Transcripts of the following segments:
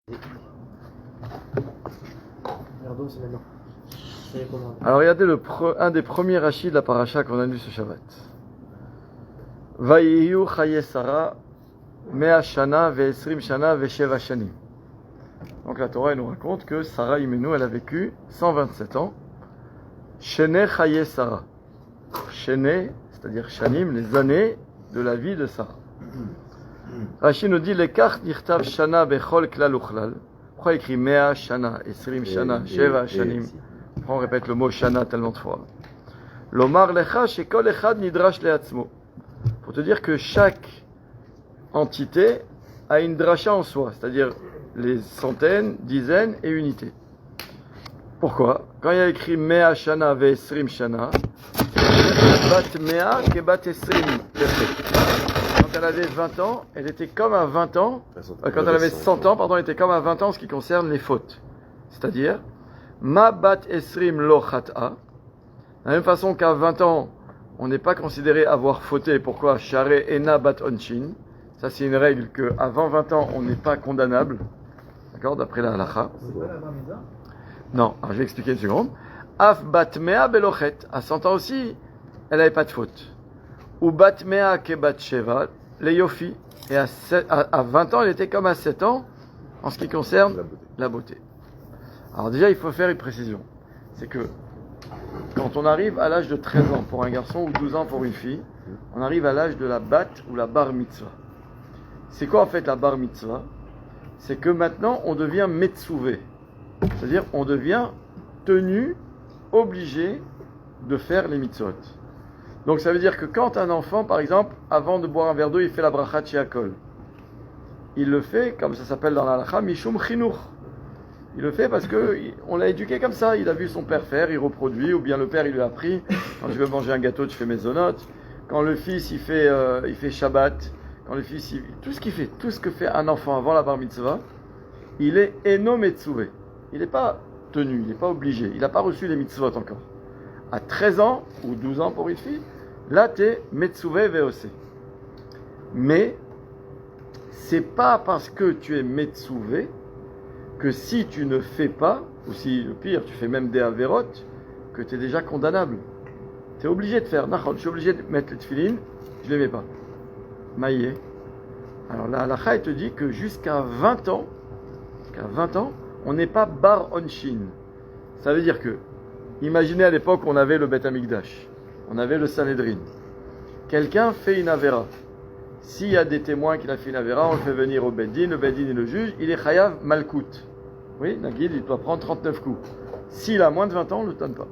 Merdou, c'est maintenant. Alors regardez un des premiers rachis de la paracha qu'on a lu ce Shabbat. Vayiyu chaye Sarah mea shana ve'esrim shana ve'sheva shanim. Donc la Torah elle nous raconte que Sarah Imenu elle a vécu 127 ans. Shene chaye Sarah. Shene, c'est-à-dire shanim, les années de la vie de Sarah. Rashi nous dit lekach nirtav shana bechol klal uchlal. Pourquoi il écrit mea shana, esrim shana, sheva shanim? On répète le mot shana tellement de fois. Lomar lecha shekol echad nidrash leatzmo. Pour te dire que chaque entité a une drasha en soi, c'est-à-dire les centaines, dizaines et unités. Pourquoi? Quand il y a écrit mea shana ve'esrim shana, bat mea ke bat esrim. Quand elle avait 20 ans, elle était comme à 20 ans. Quand elle avait 100 ans, pardon, elle était comme à 20 ans en ce qui concerne les fautes. C'est-à-dire, ma bat esrim lo chat'a. De la même façon qu'à 20 ans, on n'est pas considéré avoir fauté. Pourquoi? Share ena bat onshin. Ça, c'est une règle qu'avant 20 ans, on n'est pas condamnable. D'accord? D'après la halacha. C'est pas la bar mitzvah? Non, alors je vais expliquer une seconde. Af bat mea belochet. À 100 ans aussi, elle n'avait pas de faute. Ou bat mea ke bat sheva. Les yofi. Et à 20 ans, elle était comme à 7 ans en ce qui concerne la beauté. Alors déjà, il faut faire une précision. C'est que quand on arrive à l'âge de 13 ans pour un garçon ou 12 ans pour une fille, on arrive à l'âge de la bat ou la bar mitzvah. C'est quoi en fait la bar mitzvah? C'est que maintenant, on devient metzouvé. C'est-à-dire, on devient tenu, obligé de faire les mitzvot. Donc ça veut dire que quand un enfant, par exemple, avant de boire un verre d'eau, il fait la bracha shiakol. Il le fait, comme ça s'appelle dans la halacha, mishum chinuch. Il le fait parce qu'on l'a éduqué comme ça. Il a vu son père faire, il reproduit, ou bien le père il lui a appris. Quand je veux manger un gâteau, je fais mes zonotes. Quand le fils il fait Shabbat. Quand le fils tout ce qu'il fait, tout ce que fait un enfant avant la bar mitzvah, il est eno metzouvé. Il n'est pas tenu, il n'est pas obligé. Il n'a pas reçu les mitzvot encore. À 13 ans ou 12 ans pour une fille, là tu es metzouvé veosé. Mais c'est pas parce que tu es metzouvé que si tu ne fais pas, ou si le pire, tu fais même des avérotes, que tu es déjà condamnable. Tu es obligé de faire. Je suis obligé de mettre les tefilines, je ne les mets pas. Maïe. Alors la halakha, elle te dit que jusqu'à 20 ans, on n'est pas bar onshin. Ça veut dire que, imaginez à l'époque, on avait le Bet Amikdash, on avait le Sanhedrin. Quelqu'un fait une avéra. S'il y a des témoins qu'il a fait une avéra, on le fait venir au Beddin, le Beddin est le juge, il est chayav malkout. Oui, Nagid, il doit prendre 39 coups. S'il a moins de 20 ans, on ne le donne pas.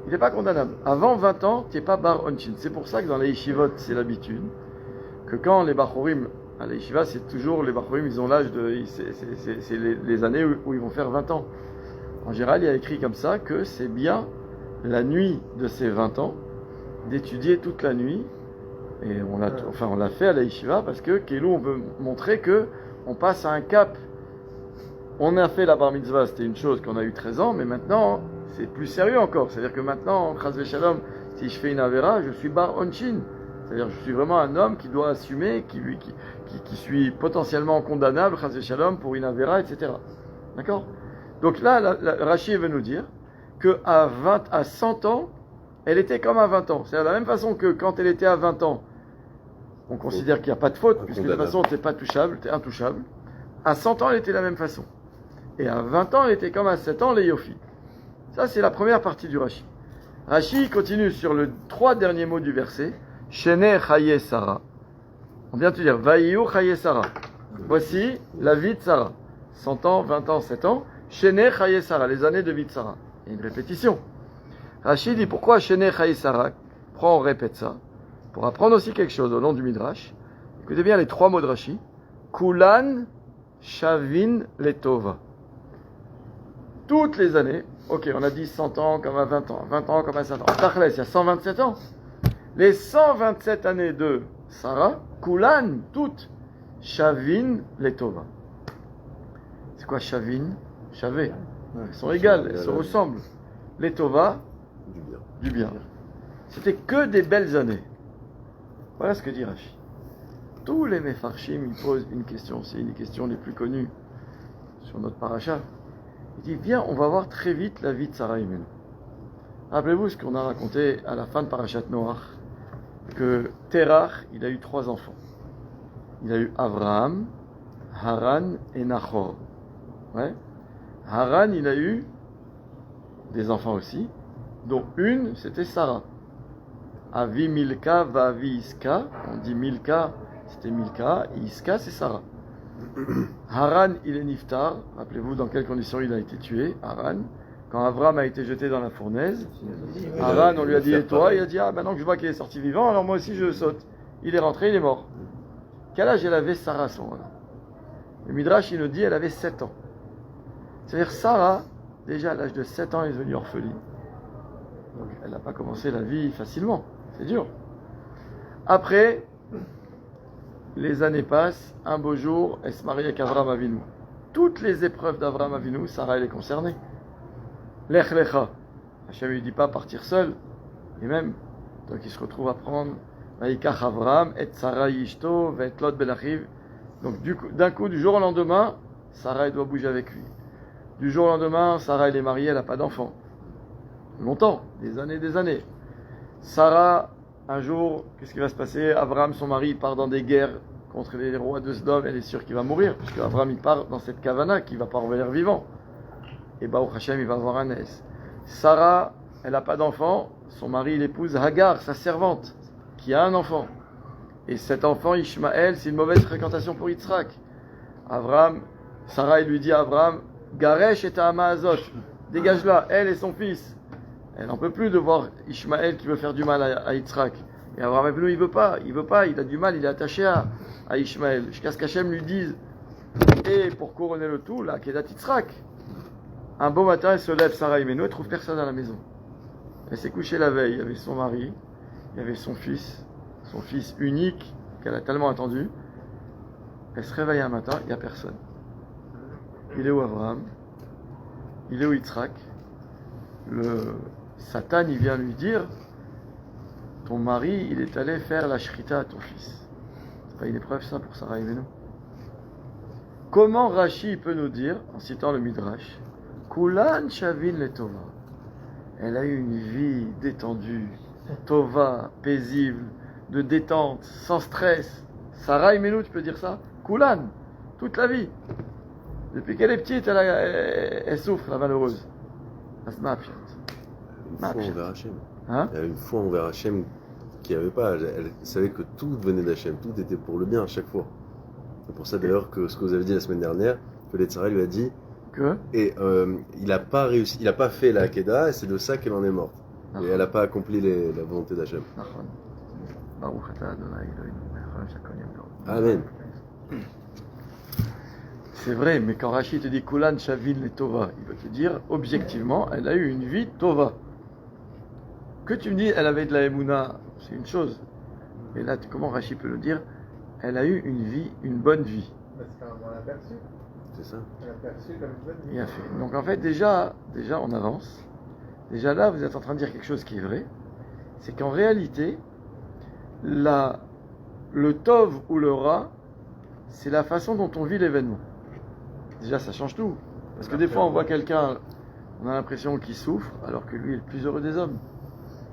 Il n'est pas condamnable. Avant 20 ans, tu n'es pas bar onshin. C'est pour ça que dans les yeshivot, c'est l'habitude que quand les bachorim, à la yeshiva, c'est toujours les bachorim, ils ont l'âge de. C'est les années où ils vont faire 20 ans. En général, il y a écrit comme ça que c'est bien la nuit de ces 20 ans d'étudier toute la nuit. Et on l'a fait à la yeshiva parce que Kelou, on veut montrer que on passe à un cap. On a fait la bar mitzvah, c'était une chose qu'on a eu 13 ans, mais maintenant, c'est plus sérieux encore. C'est-à-dire que maintenant, chas v'shalom, si je fais une avéra, je suis bar onshin. C'est-à-dire que je suis vraiment un homme qui doit assumer, qui suis potentiellement condamnable, chas v'shalom, pour une avéra, etc. D'accord? Donc là, Rashi veut nous dire qu'à 100 ans, elle était comme à 20 ans. C'est-à-dire de la même façon que quand elle était à 20 ans, on considère qu'il n'y a pas de faute, puisque de toute façon, tu n'es pas touchable, tu es intouchable. À 100 ans, elle était de la même façon. Et à 20 ans, elle était comme à 7 ans, les yofi. Ça, c'est la première partie du Rashi. Rashi continue sur le 3 derniers mots du verset. Shene chaye Sarah. On vient de te dire, Vayiyu chaye Sarah. Voici la vie de Sarah. 100 ans, 20 ans, 7 ans. Shene chaye Sarah, les années de vie de Sarah. Il y a une répétition. Rashi dit, pourquoi Shene chaye Sarah? Pourquoi on répète ça? Pour apprendre aussi quelque chose au nom du Midrash. Écoutez bien les 3 mots de Rashi. Kulan shavin letova. Toutes les années, ok, on a dit 100 ans comme à 20 ans, 20 ans comme à 5 ans. Tachles, il y a 127 ans. Les 127 années de Sarah, Kulan, toutes, Shavin letova. C'est quoi Shavin? Shavé. Elles sont égales, elles se ressemblent. Letova, du bien. C'était que des belles années. Voilà ce que dit Rashi. tous les Mefarshim, ils posent une question, c'est une des questions les plus connues sur notre paracha. Il dit, viens, on va voir très vite la vie de Sarah Imenu. Rappelez-vous ce qu'on a raconté à la fin de Parashat Noach, que Terach, il a eu 3 enfants. Il a eu Abraham, Haran et Nachor. Ouais. Haran, il a eu des enfants aussi, dont une, c'était Sarah. Avi Milka, Vavi Iska. On dit Milka, c'était Milka, et Iska, c'est Sarah. Haran, il est Niftar. Rappelez-vous dans quelles conditions il a été tué, Haran. Quand Abraham a été jeté dans la fournaise, Haran, on lui a dit, et toi? Il a dit, ah, maintenant que je vois qu'il est sorti vivant, alors moi aussi je saute. Il est rentré, il est mort. Quel âge elle avait Sarah à ce moment-là? Le Midrash, il nous dit, elle avait 7 ans. C'est-à-dire, Sarah, déjà à l'âge de 7 ans, elle est devenue orpheline. Donc, elle n'a pas commencé la vie facilement. C'est dur. Après, les années passent. Un beau jour, elle se marie avec Avraham Avinu. Toutes les épreuves d'Avraham Avinu, Sarah, elle est concernée. Lech lecha. Hachem lui dit pas partir seul. Et même, donc il se retrouve à prendre Vaïkach Avraham, et Sarah Yishto, et Lot Belachiv. Donc d'un coup, du jour au lendemain, Sarah, elle doit bouger avec lui. Du jour au lendemain, Sarah, elle est mariée, elle n'a pas d'enfant. Longtemps, des années. Sarah, un jour, qu'est-ce qui va se passer? Abraham, son mari, part dans des guerres contre les rois de Sodome. Elle est sûre qu'il va mourir, puisque Abraham, il part dans cette kavana, qu'il ne va pas revenir vivant. Et Baruch Hashem, il va avoir un aise. Sarah, elle n'a pas d'enfant. Son mari, il épouse Hagar, sa servante, qui a un enfant. Et cet enfant, Ishmaël, c'est une mauvaise fréquentation pour Yitzhak. Sarah, elle lui dit à Abraham, Garesh et Ta'ama Azot, dégage-la, elle et son fils. Elle n'en peut plus de voir Ishmaël qui veut faire du mal à Yitzhak. Et Abraham Avinu, il veut pas, il a du mal, il est attaché à Ishmaël. Jusqu'à ce qu'Hachem lui dise, et pour couronner le tout, là, Kedat Yitzhak. Un beau matin, elle se lève, Sarah Imenu, elle trouve personne à la maison. Elle s'est couchée la veille, il y avait son mari, il y avait son fils unique, qu'elle a tellement attendu. Elle se réveille un matin, il n'y a personne. Il est où Abraham? Il est où Yitzhak? Le Satan, il vient lui dire, ton mari, il est allé faire la shrita à ton fils. C'est pas une épreuve ça pour Sarah Imenu? Comment Rashi peut nous dire, en citant le Midrash, Kulan Shavin le Tova. Elle a eu une vie détendue, Tova, paisible, de détente, sans stress. Sarah Imenu, tu peux dire ça? Kulan, toute la vie. Depuis qu'elle est petite, elle souffre, la malheureuse. Une foi envers Hachem. Hein? Elle a une foi envers Hachem qui n'avait pas. Elle savait que tout venait d'Hachem, tout était pour le bien à chaque fois. C'est pour ça d'ailleurs que ce que vous avez dit la semaine dernière, que l'Etzara lui a dit que et il n'a pas réussi, il n'a pas fait la Hakeda et c'est de ça qu'elle en est morte. Et elle n'a pas accompli la volonté d'Hachem. Amen. C'est vrai, mais quand Rachid te dit Kulan Shavin le Tova, il veut te dire objectivement, elle a eu une vie Tova. Que tu me dis, elle avait de la Emouna, c'est une chose. Mais là, comment Rachid peut le dire? Elle a eu une vie, une bonne vie. Parce qu'on l'a perçu. C'est ça. On l'a perçu comme une bonne vie. Bien fait. Donc en fait, déjà, on avance. Déjà là, vous êtes en train de dire quelque chose qui est vrai. C'est qu'en réalité, le Tov ou le Ra, c'est la façon dont on vit l'événement. Déjà, ça change tout. Parce que des fois, on voit quelqu'un, on a l'impression qu'il souffre, alors que lui est le plus heureux des hommes.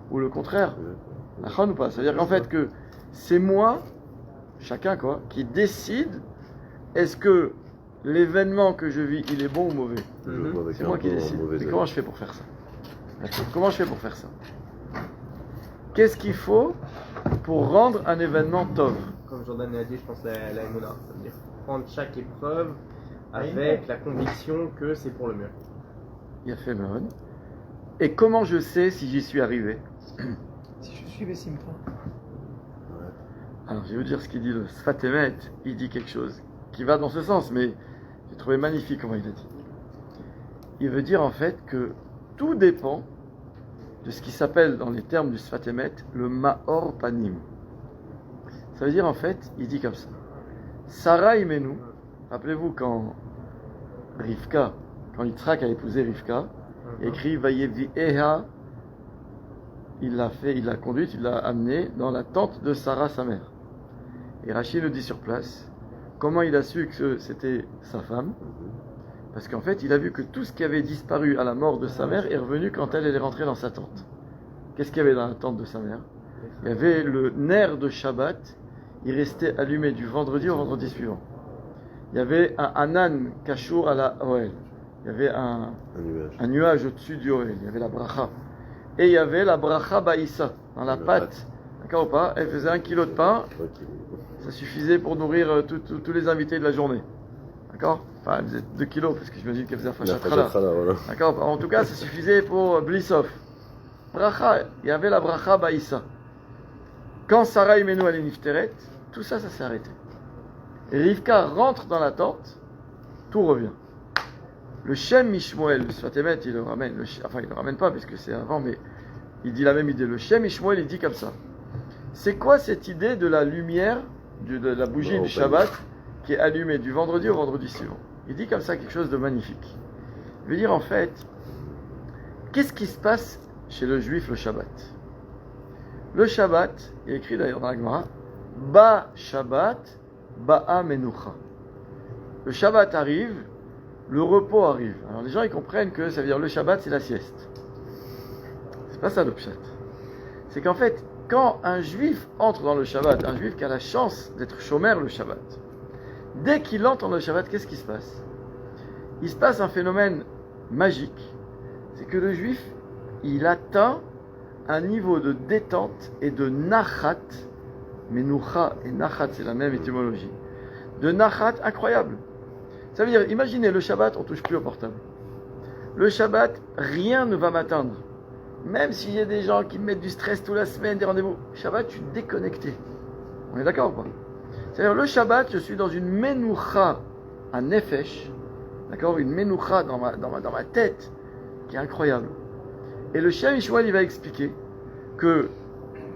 Ou le contraire. Ou pas. C'est-à-dire qu'en fait, que c'est moi, chacun quoi, qui décide est-ce que l'événement que je vis, il est bon ou mauvais. C'est moi qui décide. Mais comment je fais pour faire ça? Comment je fais pour faire ça? Qu'est-ce qu'il faut pour rendre un événement tov? Comme Jordan l'a dit, je pense la Emouna. Ça veut dire prendre chaque épreuve avec la conviction que c'est pour le mieux. Il a fait Meron. Et comment je sais si j'y suis arrivé? Si je suis Bessimcha. Alors je vais vous dire ce qu'il dit le Sfat Emet. Il dit quelque chose qui va dans ce sens, mais j'ai trouvé magnifique comment il a dit. Il veut dire en fait que tout dépend de ce qui s'appelle dans les termes du Sfat Emet le Maor Panim. Ça veut dire en fait, il dit comme ça. Sarah Imenu, rappelez-vous quand Rivka, quand Yitzhak a épousé Rivka, écrit Vayevi Eha, il l'a conduite, il l'a amenée dans la tente de Sarah, sa mère. Et Rachid nous dit sur place, comment il a su que c'était sa femme? Parce qu'en fait, il a vu que tout ce qui avait disparu à la mort de sa mère est revenu quand elle est rentrée dans sa tente. Qu'est-ce qu'il y avait dans la tente de sa mère? Il y avait le nerf de Shabbat, il restait allumé du vendredi au vendredi suivant. Il y avait un Anan Kashour à la Oel. Il y avait un nuage au-dessus du Oel. Il y avait la bracha. Et il y avait la bracha Baïssa, dans la pâte. D'accord ou pas? Elle faisait 1 kilo de pain. Ça suffisait pour nourrir tous les invités de la journée. D'accord? Enfin, elle faisait 2 kilos, parce que j'imagine qu'elle faisait Fachatra. Voilà. D'accord? En tout cas, ça suffisait pour Blissov. Bracha, il y avait la bracha Baïssa. Quand Sarah Imenu allait Nifteret, tout ça, ça s'est arrêté. Et Rivka rentre dans la tente, tout revient. Le Shem Mishmoel, le Sfatemet, il le ramène. Enfin, il le ramène pas, parce que c'est avant, mais il dit la même idée. Le Shem Mishmoel, il dit comme ça. C'est quoi cette idée de la lumière, de la bougie du Shabbat, qui est allumée du vendredi au vendredi suivant? Il dit comme ça quelque chose de magnifique. Il veut dire en fait, qu'est-ce qui se passe chez le juif le Shabbat? Le Shabbat, il est écrit d'ailleurs dans la Gemara, Ba Shabbat, Ba'a Menucha. Le Shabbat arrive, le repos arrive. Alors les gens ils comprennent que ça veut dire le Shabbat c'est la sieste. C'est pas ça le pshat. C'est qu'en fait, quand un juif entre dans le Shabbat, un juif qui a la chance d'être shomer le Shabbat, dès qu'il entre dans le Shabbat, qu'est-ce qui se passe? Il se passe un phénomène magique, c'est que le juif, il atteint un niveau de détente et de nachat, menucha et nachat, c'est la même étymologie, de nachat incroyable. Ça veut dire, imaginez, le Shabbat, on ne touche plus au portable. Le Shabbat, rien ne va m'atteindre. Même s'il y a des gens qui me mettent du stress toute la semaine, des rendez-vous, Shabbat, je suis déconnecté. On est d'accord ou pas? C'est-à-dire, le Shabbat, je suis dans une menucha à nefesh, d'accord, une menucha dans ma tête, qui est incroyable. Et le Shem Yishmael, il va expliquer que,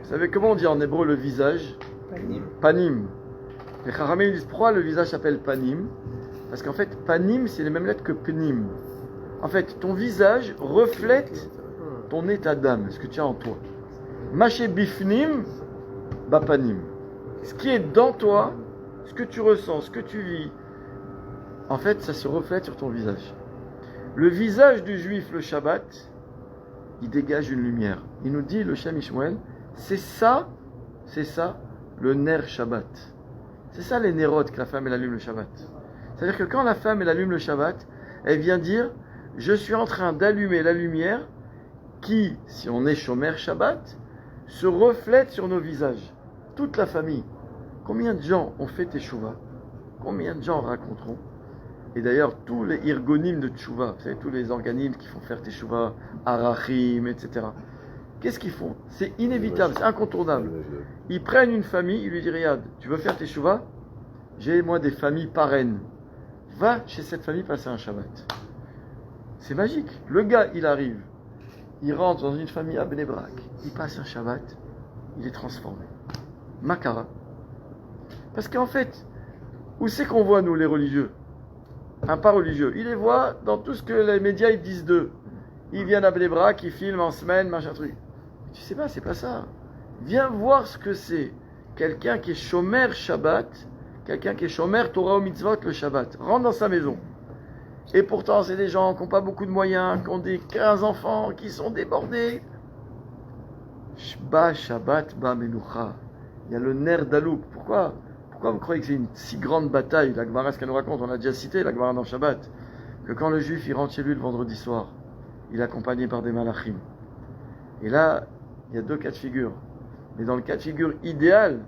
vous savez comment on dit en hébreu le visage? Panim. Panim. Les Chachamim disent pourquoi le visage s'appelle Panim? Parce qu'en fait, Panim, c'est les mêmes lettres que Pnim. En fait, ton visage reflète ton état d'âme, ce que tu as en toi. Maché Bifnim, Bapanim. Ce qui est dans toi, ce que tu ressens, ce que tu vis, en fait, ça se reflète sur ton visage. Le visage du juif, le Shabbat, il dégage une lumière. Il nous dit, le Shem Ishmael, c'est ça, le ner Shabbat. C'est ça les nérotes que la femme elle allume le Shabbat. C'est-à-dire que quand la femme elle allume le Shabbat, elle vient dire, je suis en train d'allumer la lumière qui, si on est Shomer Shabbat, se reflète sur nos visages. Toute la famille. Combien de gens ont fait Teshuvah? Combien de gens raconteront? Et d'ailleurs, tous les irgonim de Teshuvah, vous savez, tous les organismes qui font faire Teshuvah, Arachim, etc. Qu'est-ce qu'ils font? C'est inévitable, c'est incontournable. Ils prennent une famille, ils lui disent, regarde, tu veux faire Teshuvah? J'ai moi des familles parraines. Va chez cette famille passer un Shabbat. C'est magique. Le gars, il arrive, il rentre dans une famille à Bnei Brak, il passe un Shabbat, il est transformé. Makara. Parce qu'en fait, où c'est qu'on voit, nous, les religieux? Un pas religieux. Il les voit dans tout ce que les médias ils disent d'eux. Ils viennent à Bnei Brak, ils filment en semaine, machin truc. Tu sais pas, c'est pas ça. Viens voir ce que c'est. Quelqu'un qui est Shomer Shabbat, quelqu'un qui est Shomer Torah ou Mitzvot le Shabbat. Rentre dans sa maison. Et pourtant, c'est des gens qui n'ont pas beaucoup de moyens, qui ont des 15 enfants, qui sont débordés. Ba Shabbat, ba Menucha. Il y a le ner d'Alouk. Pourquoi vous croyez que c'est une si grande bataille? La Gemara, ce qu'elle nous raconte, on a déjà cité la Gemara dans Shabbat, que quand le juif il rentre chez lui le vendredi soir, il est accompagné par des malachim. Et là, il y a deux cas de figure. Mais dans le cas de figure idéal,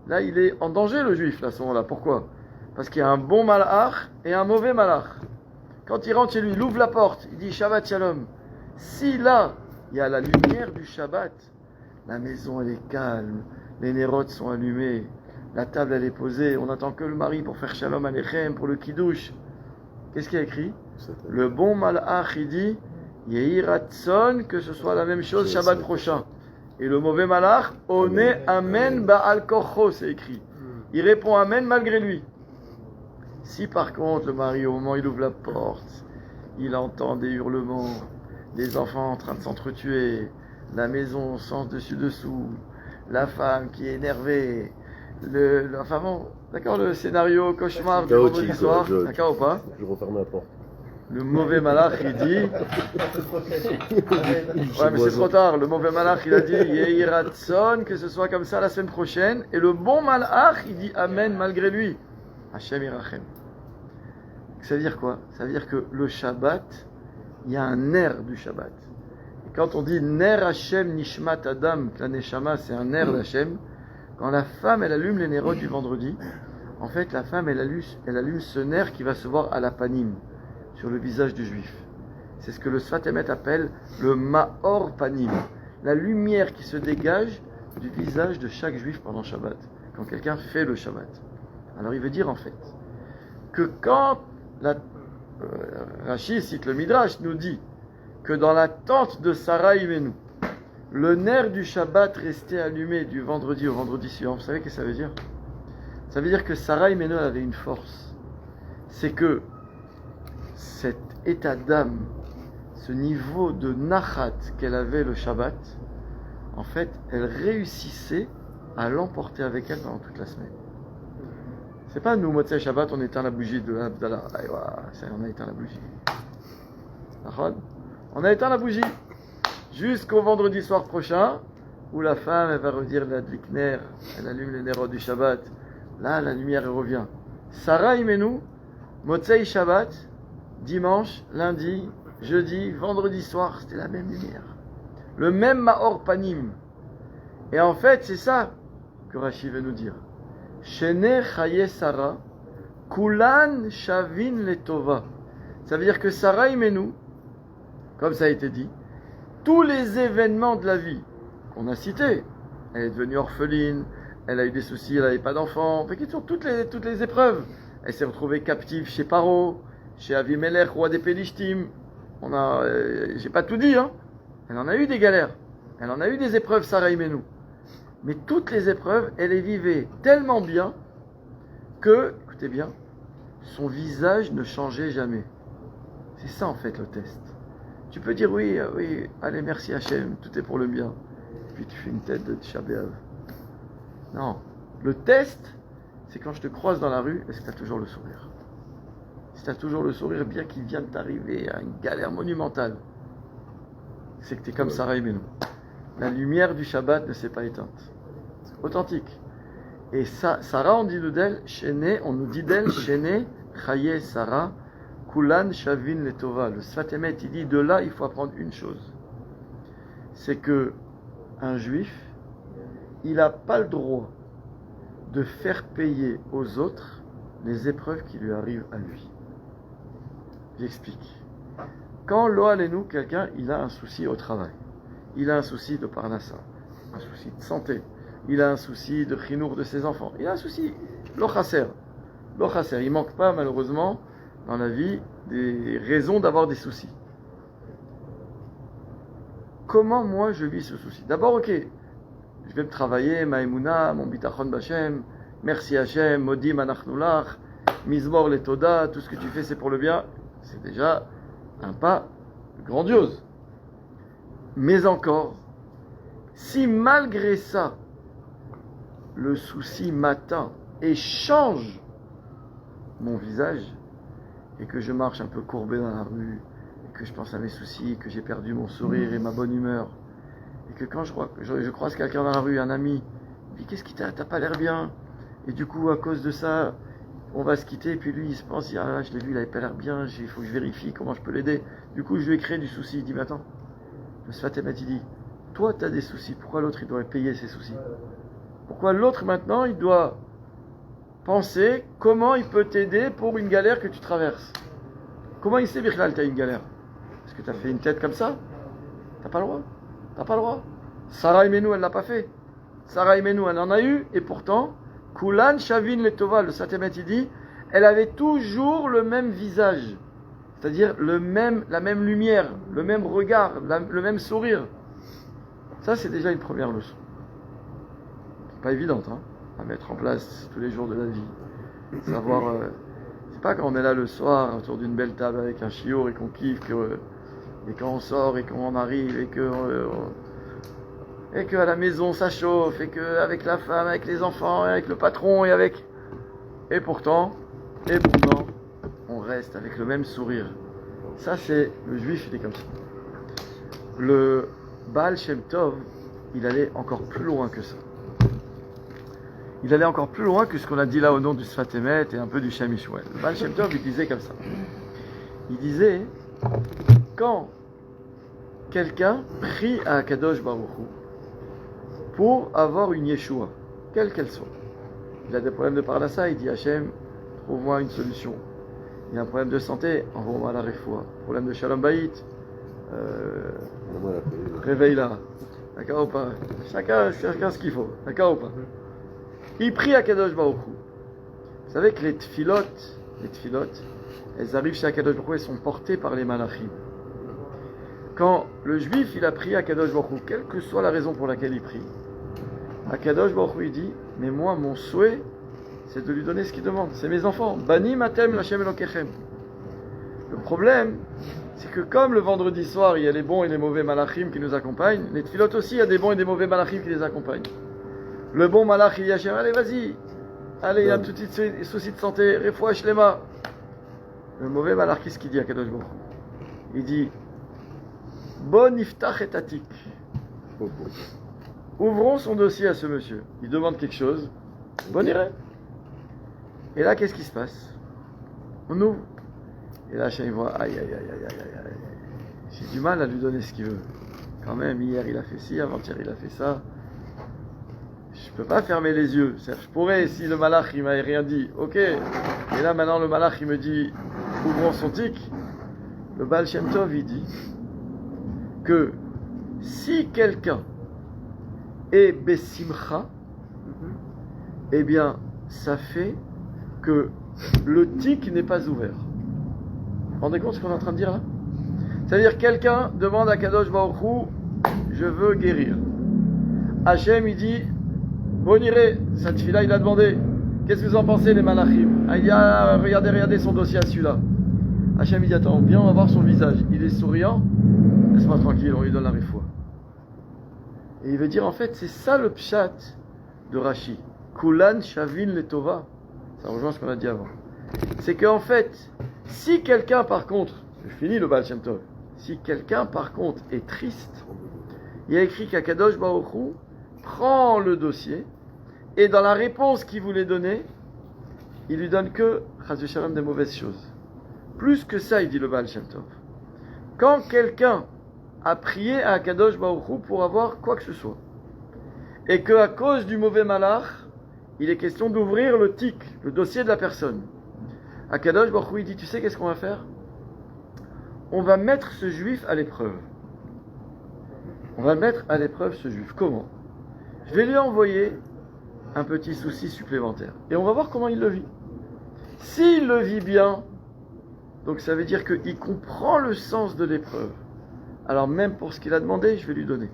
là, il est en danger le juif, là, à ce moment-là. Pourquoi? Parce qu'il y a un bon malach et un mauvais malach. Quand il rentre chez lui, il ouvre la porte, il dit Shabbat Shalom. Si là, il y a la lumière du Shabbat, la maison elle est calme, les nérotes sont allumées, la table elle est posée, on n'attend que le mari pour faire Shalom Aleichem, pour le Kiddush. Qu'est-ce qu'il y a écrit? Le bon malach, il dit Yehi Ratson, que ce soit la même chose Shabbat prochain. Et le mauvais malach, One Amen Ba'al Korcho, c'est écrit. Il répond Amen malgré lui. Si par contre le mari, au moment où il ouvre la porte, il entend des hurlements, des enfants en train de s'entretuer, la maison sens dessus dessous, la femme qui est énervée, Enfin bon, d'accord, le scénario cauchemar du Chaotique, vendredi soir, ouais. d'accord ou pas? Je referme la porte. Le mauvais malach, il dit. Ouais, mais c'est trop tard. Le mauvais malach, il a dit Yehi Ratson, que ce soit comme ça la semaine prochaine. Et le bon malach, il dit Amen malgré lui. Hachem Irachem. Ça veut dire quoi? Ça veut dire que le Shabbat, il y a un ner du Shabbat. Et quand on dit ner Hachem Nishmat Adam, que la Neshama, c'est un ner d'Hachem, quand la femme, elle allume les nérodes du vendredi, en fait, la femme, elle allume ce ner qui va se voir à la panim, sur le visage du juif. C'est ce que le Sfat Emet appelle le Maor Panim, la lumière qui se dégage du visage de chaque juif pendant Shabbat, quand quelqu'un fait le Shabbat. Alors il veut dire en fait que quand Rashi cite le Midrash, nous dit que dans la tente de Sarah Imenu, le nerf du Shabbat restait allumé du vendredi au vendredi suivant. Vous savez ce que ça veut dire? Ça veut dire que Sarah Imenu avait une force. C'est que cet état d'âme, ce niveau de nachat qu'elle avait le Shabbat, en fait, elle réussissait à l'emporter avec elle pendant toute la semaine. C'est pas nous, Motzei Shabbat, on éteint la bougie de l'Abdallah. On a éteint la bougie. On a éteint la bougie jusqu'au vendredi soir prochain, où la femme, elle va redire la dlikner, elle allume les nérodes du Shabbat. Là, la lumière, elle revient. Sarah Imenu, Motzei Shabbat, dimanche, lundi, jeudi, vendredi soir, c'était la même lumière. Le même Maor Panim. Et en fait, c'est ça que Rashi veut nous dire. Shene Chaye Sarah, Kulan Shavin Letova. Ça veut dire que Sarah Imenu, comme ça a été dit, tous les événements de la vie qu'on a cités, elle est devenue orpheline, elle a eu des soucis, elle n'avait pas d'enfants, toutes les épreuves. Elle s'est retrouvée captive chez Paro, chez Avimelech, roi des Pélishtim. J'ai pas tout dit, hein. Elle en a eu des galères. Elle en a eu des épreuves, Sarah Imenu. Mais toutes les épreuves, elle les vivait tellement bien que, écoutez bien, son visage ne changeait jamais. C'est ça en fait le test. Tu peux dire oui, allez merci Hachem, tout est pour le bien. Puis tu fais une tête de Tisha B'Av. Non, le test, c'est quand je te croise dans la rue, est-ce que tu as toujours le sourire? Si tu as toujours le sourire, bien qu'il vient de t'arriver à une galère monumentale, c'est que tu es comme Sarah Imenu. La lumière du Shabbat ne s'est pas éteinte. C'est authentique. Et ça, Sarah, on dit d'elle, on nous dit d'elle, Shene, Chaye Sarah, Kulan Shavin Letova. Le Sfat Emet, il dit de là, il faut apprendre une chose. C'est que un juif, il n'a pas le droit de faire payer aux autres les épreuves qui lui arrivent à lui. J'explique. Quand Loalenu, quelqu'un, il a un souci au travail, il a un souci de parnassa, un souci de santé, il a un souci de chinour de ses enfants, il a un souci, l'ochaser, il manque pas malheureusement dans la vie des raisons d'avoir des soucis. Comment moi je vis ce souci? D'abord, ok, je vais me travailler, Maïmouna, mon bitachon b'Hachem, merci Hachem, modim anachnulach, mizmor letoda, tout ce que tu fais c'est pour le bien, c'est déjà un pas grandiose. Mais encore, si malgré ça, le souci m'atteint et change mon visage, et que je marche un peu courbé dans la rue, et que je pense à mes soucis, que j'ai perdu mon sourire et ma bonne humeur, et que quand je croise quelqu'un dans la rue, un ami, il me dit qu'est-ce qui t'as pas l'air bien, et du coup à cause de ça, on va se quitter, et puis lui il se pense, ah là, je l'ai vu, il avait pas l'air bien, il faut que je vérifie comment je peux l'aider. Du coup je lui ai créé du souci, il dit mais attends, le Sfat Emet il dit, toi tu as des soucis, pourquoi l'autre il doit payer ses soucis? Pourquoi l'autre maintenant il doit penser comment il peut t'aider pour une galère que tu traverses? Comment il sait Birklal tu as une galère? Est-ce que tu as fait une tête comme ça? T'as pas le droit. T'as pas le droit. Sarah Imenu elle l'a pas fait. Sarah Imenu elle en a eu et pourtant Kulan Shavin Letova, le Sfat Emet il dit, elle avait toujours le même visage, c'est-à-dire la même lumière, le même regard, le même sourire. Ça c'est déjà une première leçon. C'est pas évidente à mettre en place tous les jours de la vie. Savoir, c'est pas quand on est là le soir autour d'une belle table avec un chiour et qu'on kiffe et quand on sort et qu'on arrive et que et qu'à la maison ça chauffe, et qu'avec la femme, avec les enfants, et avec le patron, et pourtant, on reste avec le même sourire. Ça, c'est le juif, il est comme ça. Le Baal Shem Tov, il allait encore plus loin que ça. Il allait encore plus loin que ce qu'on a dit là au nom du Sfat Emet et un peu du Shem Yishmael. Le Baal Shem Tov, il disait comme ça. Il disait, quand quelqu'un prie à Akadosh Baruch Hu pour avoir une Yeshua, quelle qu'elle soit. Il a des problèmes de parnassa, il dit Hachem, trouve-moi une solution. Il y a un problème de santé, envoie-moi la refoua. Problème de Shalom Bayit, réveille-la. D'accord ou pas? Chacun ce qu'il faut. D'accord ou pas? Il prie à Kadosh Baruch Hu. Vous savez que les tfilotes, elles arrivent chez Kadosh Baruch Hu, elles sont portées par les malachim. Quand le juif il a prié à Kadosh Baruch Hu, quelle que soit la raison pour laquelle il prie, Kadosh Baruch Hu il dit, mais moi mon souhait c'est de lui donner ce qu'il demande. C'est mes enfants. Bani matem lachem elokechem. Le problème, c'est que comme le vendredi soir, il y a les bons et les mauvais malachim qui nous accompagnent, les tfilotes aussi, il y a des bons et des mauvais malachim qui les accompagnent. Le bon malach, il dit Hachem, allez, vas-y. Allez, il y a un petit souci de santé, refoua shlema. Le mauvais malach, qu'est-ce qu'il dit à Kadosh Baruch Hu? Il dit, bon iftach et atik. Ouvrons son dossier à ce monsieur. Il demande quelque chose. Bon irait. Et là, qu'est-ce qui se passe? On ouvre. Et là, Hachem voit, aïe. J'ai du mal à lui donner ce qu'il veut. Quand même, hier il a fait ci, avant-hier il a fait ça. Je peux pas fermer les yeux. Je pourrais, si le malach il m'avait rien dit, ok. Et là, maintenant, le malach il me dit, ouvrons son tic. Le Baal Shem Tov, il dit que si quelqu'un est besimcha, eh bien, ça fait que le tic n'est pas ouvert. Vous vous rendez compte ce qu'on est en train de dire là? C'est-à-dire quelqu'un demande à Kadosh Baruch Hu, je veux guérir. Hachem il dit, bon iré, cette fille-là il a demandé, qu'est-ce que vous en pensez les malachim? Il dit, regardez son dossier à celui-là. Hachem il dit, attends, viens on va voir son visage. Il est souriant, laisse-moi tranquille, on lui donne la refoua. Et il veut dire en fait, c'est ça le pshat de Rashi. Kulan shavin letova. Ça rejoint ce qu'on a dit avant. C'est qu'en fait, si quelqu'un par contre, je finis le Baal Shem Tov, si quelqu'un par contre est triste, il y a écrit qu'Akadosh Baruch Hu prend le dossier et dans la réponse qu'il voulait donner, il lui donne que Chas v'Shalom des mauvaises choses. Plus que ça, il dit le Baal Shem Tov. Quand quelqu'un a prié à Akadosh Baruch Hu pour avoir quoi que ce soit, et qu'à cause du mauvais malach, il est question d'ouvrir le tic, le dossier de la personne. Akadosh Baruch Hu, il dit, tu sais qu'est-ce qu'on va faire? On va mettre ce juif à l'épreuve. On va mettre à l'épreuve ce juif. Comment? Je vais lui envoyer un petit souci supplémentaire. Et on va voir comment il le vit. S'il le vit bien, donc ça veut dire qu'il comprend le sens de l'épreuve. Alors même pour ce qu'il a demandé, je vais lui donner.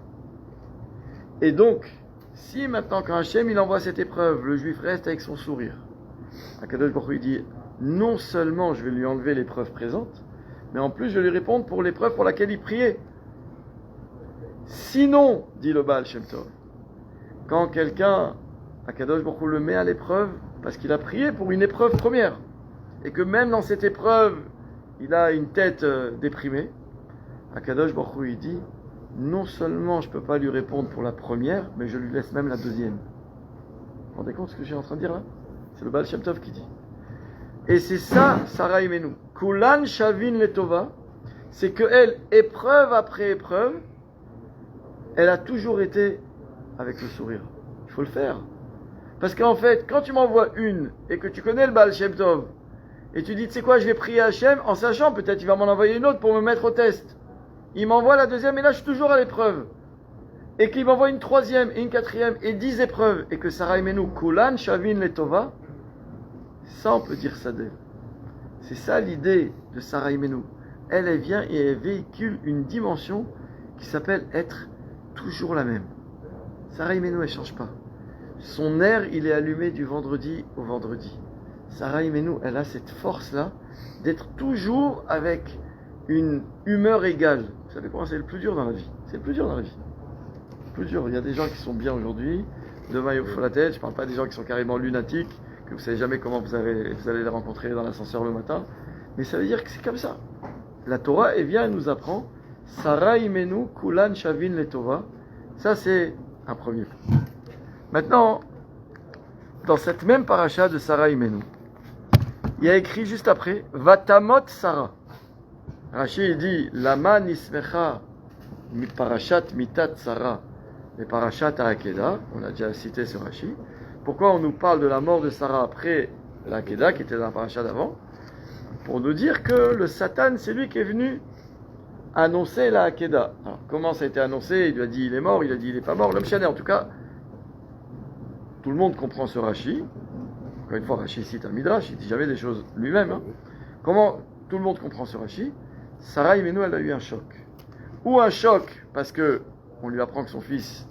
Et donc, si maintenant quand Hachem il envoie cette épreuve, le juif reste avec son sourire, Akadosh Baruch Hu dit, non seulement je vais lui enlever l'épreuve présente, mais en plus je vais lui répondre pour l'épreuve pour laquelle il priait. Sinon, dit le Baal Shem Tov, quand quelqu'un, Akadosh Baruch Hu le met à l'épreuve, parce qu'il a prié pour une épreuve première, et que même dans cette épreuve, il a une tête déprimée, Akadosh Baruch Hu il dit, non seulement je ne peux pas lui répondre pour la première, mais je lui laisse même la deuxième. Vous vous rendez compte ce que je suis en train de dire là? C'est le Baal Shem Tov qui dit. Et c'est ça, Sarah Imenu. Kulan Shavin Letova, c'est que elle, épreuve après épreuve, elle a toujours été avec le sourire. Il faut le faire. Parce qu'en fait, quand tu m'envoies une, et que tu connais le Baal Shem Tov, et tu dis, tu sais quoi, je vais prier Hachem, en sachant peut-être il va m'en envoyer une autre pour me mettre au test. Il m'envoie la deuxième, et là je suis toujours à l'épreuve. Et qu'il m'envoie une troisième, et une quatrième, et 10 épreuves, et que Sarah Imenu, Kulan Shavin Letova, ça on peut dire ça d'elle. C'est ça l'idée de Sarah Imenu. Elle vient et elle véhicule une dimension qui s'appelle être toujours la même. Sarah Imenu, elle ne change pas. Son air, il est allumé du vendredi au vendredi. Sarah Imenu, elle a cette force-là d'être toujours avec une humeur égale. Vous savez comment c'est le plus dur dans la vie? C'est le plus dur dans la vie. plus dur. Il y a des gens qui sont bien aujourd'hui, demain ils vous font la tête. Je ne parle pas des gens qui sont carrément lunatiques, que vous ne savez jamais comment vous allez les rencontrer dans l'ascenseur le matin. Mais ça veut dire que c'est comme ça. La Torah, elle vient, elle nous apprend Sarah imenu kulan shavin letova. Ça, c'est un premier point. Maintenant, dans cette même paracha de Sarah imenu, il y a écrit juste après Vatamot Sarah. Rashi il dit Lama nismecha mi parashat mitat Sarah et parashat Ha'akeda. On a déjà cité ce Rashi. Pourquoi on nous parle de la mort de Sarah après l'Ha'akeda qui était dans la paracha d'avant? Pour nous dire que le Satan, c'est lui qui est venu annoncer la Ha'akeda. Alors, comment ça a été annoncé? Il lui a dit il est mort, il a dit il n'est pas mort. L'homme chané, en tout cas, tout le monde comprend ce Rashi. Encore une fois, Rashi cite un Midrash, il dit jamais des choses lui-même. Hein. Comment tout le monde comprend ce Rashi? Sarah Imenu, elle a eu un choc. Ou un choc parce que on lui apprend que son fils,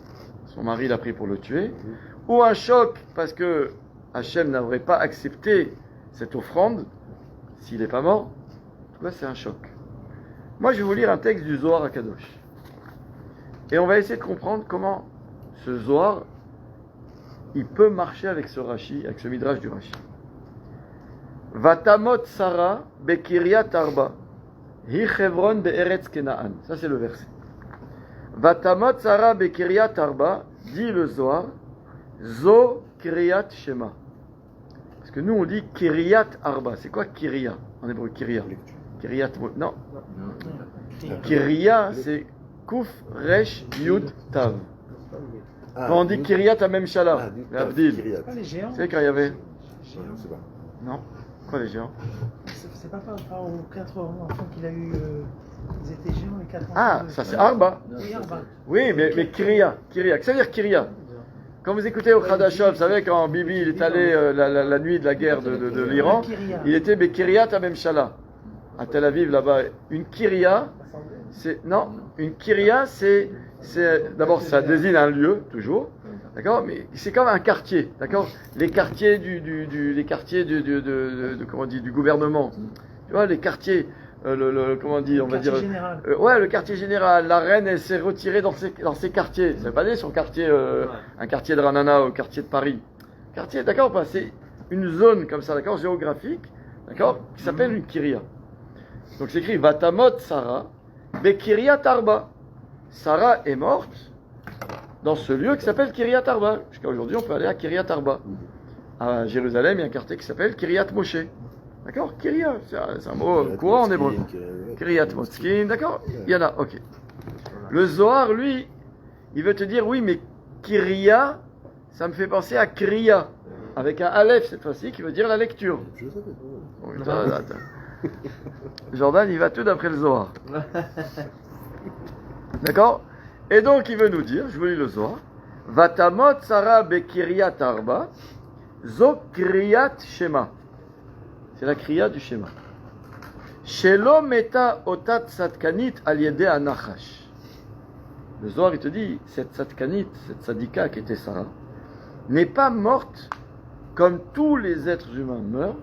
son mari l'a pris pour le tuer. Ou un choc parce que Hachem n'aurait pas accepté cette offrande s'il n'est pas mort. En tout cas, c'est un choc. Moi, je vais vous lire un texte du Zohar à Kadosh. Et on va essayer de comprendre comment ce Zohar, il peut marcher avec ce Rashi, avec ce Midrash du Rashi. Vatamot Sarah bekiryat arba, hi Chevron be'eretz Kenaan. Ça, c'est le verset. Vatamot Sarah bekiryat arba, dit le Zohar, zo kiryat shema. Parce que nous, on dit kiryat arba. C'est quoi kirya en hébreu? Kirya. Kiryat, non. Kirya, c'est kuf, resh, yud, tav. Quand on dit kiryat amemshala, l'Avdil. Pas les géants. C'est quand il y avait. Je sais pas. Non. Quoi les géants? C'est pas par rapport aux 4 enfants qu'il a eu. Ils étaient géants, les 4 enfants. Ah, ça c'est arba. Oui, Arba. Oui, mais kirya. Qu'est-ce que ça veut dire kirya? Quand vous écoutez au Khadashov, vous savez, quand Bibi il est allé la nuit de la guerre de l'Iran, il était Kiryat Amemshala, à Tel Aviv là-bas. Une Kirya, une Kirya, c'est d'abord ça désigne un lieu, toujours, d'accord, mais c'est comme un quartier, d'accord. Les quartiers les quartiers comment on dit, du gouvernement, tu vois, les quartiers. Comment on dit, on va dire. Ouais, le quartier général. La reine, elle s'est retirée dans ses quartiers. Ça veut pas dire son quartier, un quartier de Ranana ou un quartier de Paris. Quartier, d'accord, pas. C'est une zone comme ça, d'accord, géographique, d'accord, qui s'appelle une Kiria. Donc c'est écrit Vatamot Sarah, Bekiryat Arba. Sarah est morte dans ce lieu qui s'appelle Kiryat Arba. Jusqu'à aujourd'hui, on peut aller à Kiryat Arba. À Jérusalem, il y a un quartier qui s'appelle Kiryat Moshe. D'accord? Kiria, c'est un mot courant en hébreu. Kiryat Motskin, d'accord? Il y en a, ok. Le Zohar, lui, il veut te dire, oui, mais Kiria, ça me fait penser à Kriya, avec un Aleph cette fois-ci, qui veut dire la lecture. Je savais Oui, attends. Jordan, il va tout d'après le Zohar. D'accord? Et donc, il veut nous dire, je vous lis le Zohar, Vatamot Sarah bekiryat arba, zo kriyat shema. C'est la kriya du schéma. Shelo meta otat satkanit al yede anachash. Le Zohar, il te dit, cette satkanit, cette sadika qui était Sarah, n'est pas morte comme tous les êtres humains meurent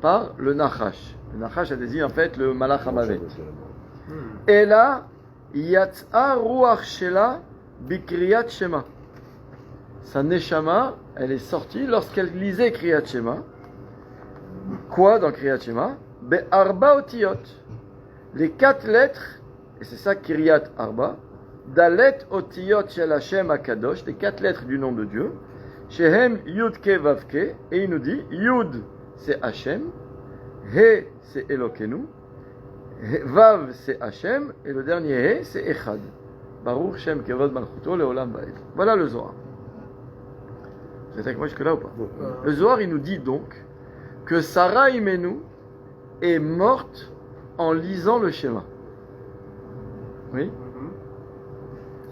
par le nachash. Le nachash, ça désigne en fait le malach hamavet. Et là, yatsa ruach shela bikriyat shema. Sa neshama, elle est sortie lorsqu'elle lisait kriyat shema. Quoi dans Kriyat Shema? Be'arba otiyot. Les 4 lettres, et c'est ça Kiryat Arba, Dalet otiyot shel Hashem HaKadosh, les 4 lettres du nom de Dieu, Shehem Yud Ke Vav Ke, et il nous dit, Yud c'est Hashem, He c'est Elokenu, Vav c'est Hashem, et le dernier He c'est Echad. Baruch Shem Kevod Malchuto Leolam Ba'ed. Voilà le Zohar. Vous êtes avec moi jusque-là ou pas? Le Zohar, il nous dit donc que Sarah Imenu est morte en lisant le schéma. Oui?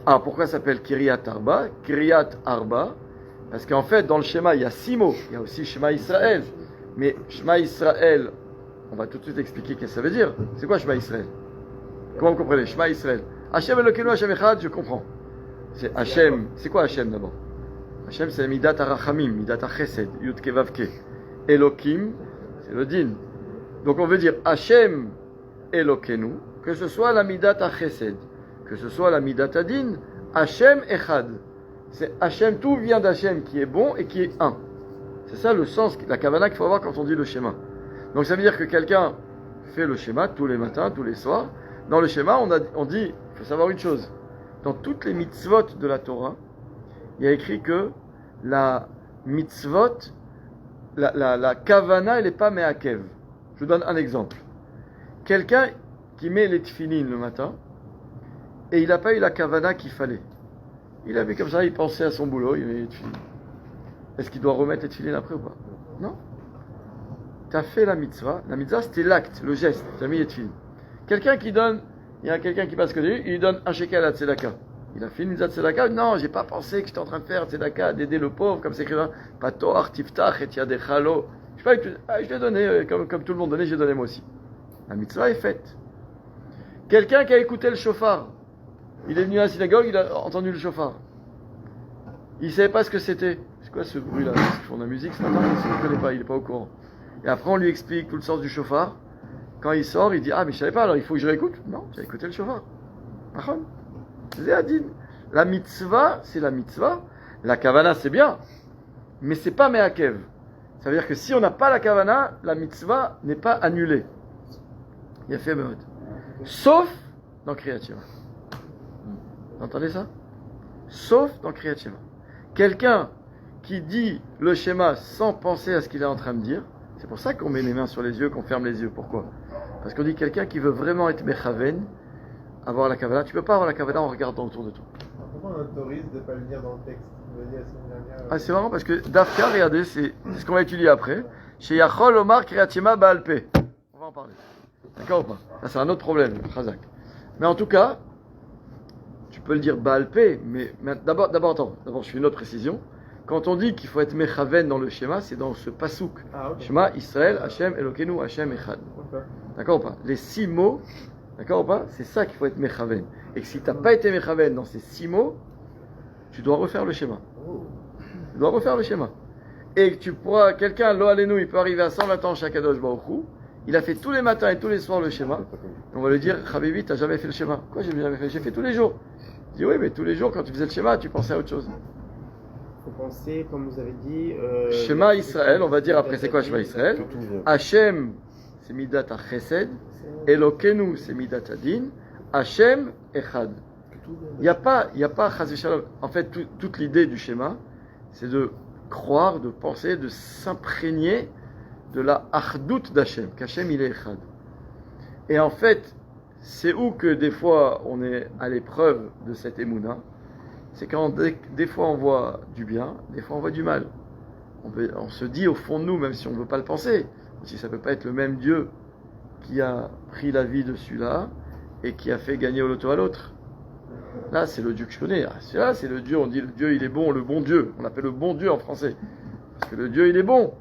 Alors pourquoi ça s'appelle Kiryat Arba? Kiryat Arba, parce qu'en fait dans le schéma il y a 6 mots. Il y a aussi Shema Israël. Mais Shema Israël, on va tout de suite expliquer qu'est-ce que ça veut dire. C'est quoi Shema Israël? Comment vous comprenez? Shema Israël. Hashem Elokeinu Hashem Echad, je comprends. C'est Hashem. C'est quoi Hashem d'abord? Hashem c'est Midat HaRachamim, Midat HaChesed, Yud Ke Vav Ke. Elohim, c'est le din. Donc on veut dire Hashem Elokenu, que ce soit la Midat HaChesed, que ce soit la Midat HaDin, Hachem Echad. C'est Hachem, tout vient d'Hachem qui est bon et qui est un. C'est ça le sens, la kavana qu'il faut avoir quand on dit le schéma. Donc ça veut dire que quelqu'un fait le schéma tous les matins, tous les soirs. Dans le schéma, on dit, il faut savoir une chose. Dans toutes les mitzvot de la Torah, il y a écrit que la mitzvot, la kavana, elle n'est pas me'akev. Je vous donne un exemple. Quelqu'un qui met les tefillin le matin, et il n'a pas eu la kavana qu'il fallait. Il a vu comme ça, il pensait à son boulot, il met les tefillin. Est-ce qu'il doit remettre les tefillin après ou pas? Non. Tu as fait la mitzvah c'était l'acte, le geste, tu as mis les tefillin. Quelqu'un qui donne, il y a quelqu'un qui passe que lui, il donne un shekel à tzedaka. Il a fait une mitzvah de tzedaka, non, j'ai pas pensé que j'étais en train de faire tzedaka, d'aider le pauvre, comme c'est écrit là, Patoar, Tiftach, et Yadechalo. Je sais pas, je l'ai donné, comme tout le monde donnait, j'ai donné moi aussi. La mitzvah est faite. Quelqu'un qui a écouté le shofar, il est venu à la synagogue, il a entendu le shofar. Il ne savait pas ce que c'était. C'est quoi ce bruit-là? Ils font de la musique ce matin, il ne connaît pas, il n'est pas au courant. Et après, on lui explique tout le sens du shofar. Quand il sort, il dit ah, mais je ne savais pas, alors il faut que je réécoute. Non, j'ai écouté le shofar. C'est Adin. La mitzvah, c'est la mitzvah. La kavana, c'est bien. Mais c'est pas me'akev. Ça veut dire que si on n'a pas la kavana, la mitzvah n'est pas annulée. Il y a fait mode. Sauf dans Kriyat Shema. Vous entendez ça? Sauf dans Kriyat Shema. Quelqu'un qui dit le schéma sans penser à ce qu'il est en train de dire, c'est pour ça qu'on met les mains sur les yeux, qu'on ferme les yeux. Pourquoi? Parce qu'on dit quelqu'un qui veut vraiment être mechaven, avoir la kavana. Tu peux pas avoir la kavana en regardant autour de toi. Pourquoi on autorise de ne pas le dire dans le texte? On l'a dit la semaine dernière. Ah, c'est marrant parce que Dafka, regardez, c'est ce qu'on va étudier après. Chez Yachol Omar Kriyat Shema Baal Peh. On va en parler. D'accord ou pas? Ça, c'est un autre problème, Chazak. Mais en tout cas, tu peux le dire Baal Peh, mais d'abord, je fais une autre précision. Quand on dit qu'il faut être mechaven dans le schéma, c'est dans ce pasouk. Ah, ok. Shema, Israël, Hashem, Elokeinu, Hashem, Echad. Ok. D'accord ou pas? Les 6 mots, d'accord ou pas? C'est ça qu'il faut être mechaven. Et que si tu n'as pas été mechaven dans ces 6 mots, tu dois refaire le schéma. Tu dois refaire le schéma. Et tu pourras, quelqu'un, lo alenu, il peut arriver à 120 ans chaque Kadosh Baruch Hu. Il a fait tous les matins et tous les soirs le schéma. Et on va lui dire, Habibi, t'as jamais fait le schéma. Quoi, j'ai jamais fait? J'ai fait tous les jours. Je dis, oui, mais tous les jours, quand tu faisais le schéma, tu pensais à autre chose. Il faut penser, comme vous avez dit. Shema Israël, on va dire après c'est quoi Shema Israël? Que tout vient. Hachem, c'est Midat HaChesed. Elokenu, c'est Midat Hadin. Hachem, Echad. Il n'y a pas Chas v'Shalom. En fait, toute l'idée du schéma, c'est de croire, de penser, de s'imprégner de la Achdout d'Hachem, qu'Hachem il est Echad. Et en fait, c'est où que des fois on est à l'épreuve de cette émouna, c'est quand des fois on voit du bien, des fois on voit du mal. On se dit au fond de nous, même si on ne veut pas le penser, si ça ne peut pas être le même Dieu qui a pris la vie de celui-là et qui a fait gagner au loto à l'autre. Là, c'est le Dieu que je connais. Là, c'est le Dieu, on dit le Dieu il est bon, le bon Dieu. On l'appelle le bon Dieu en français. Parce que le Dieu il est bon.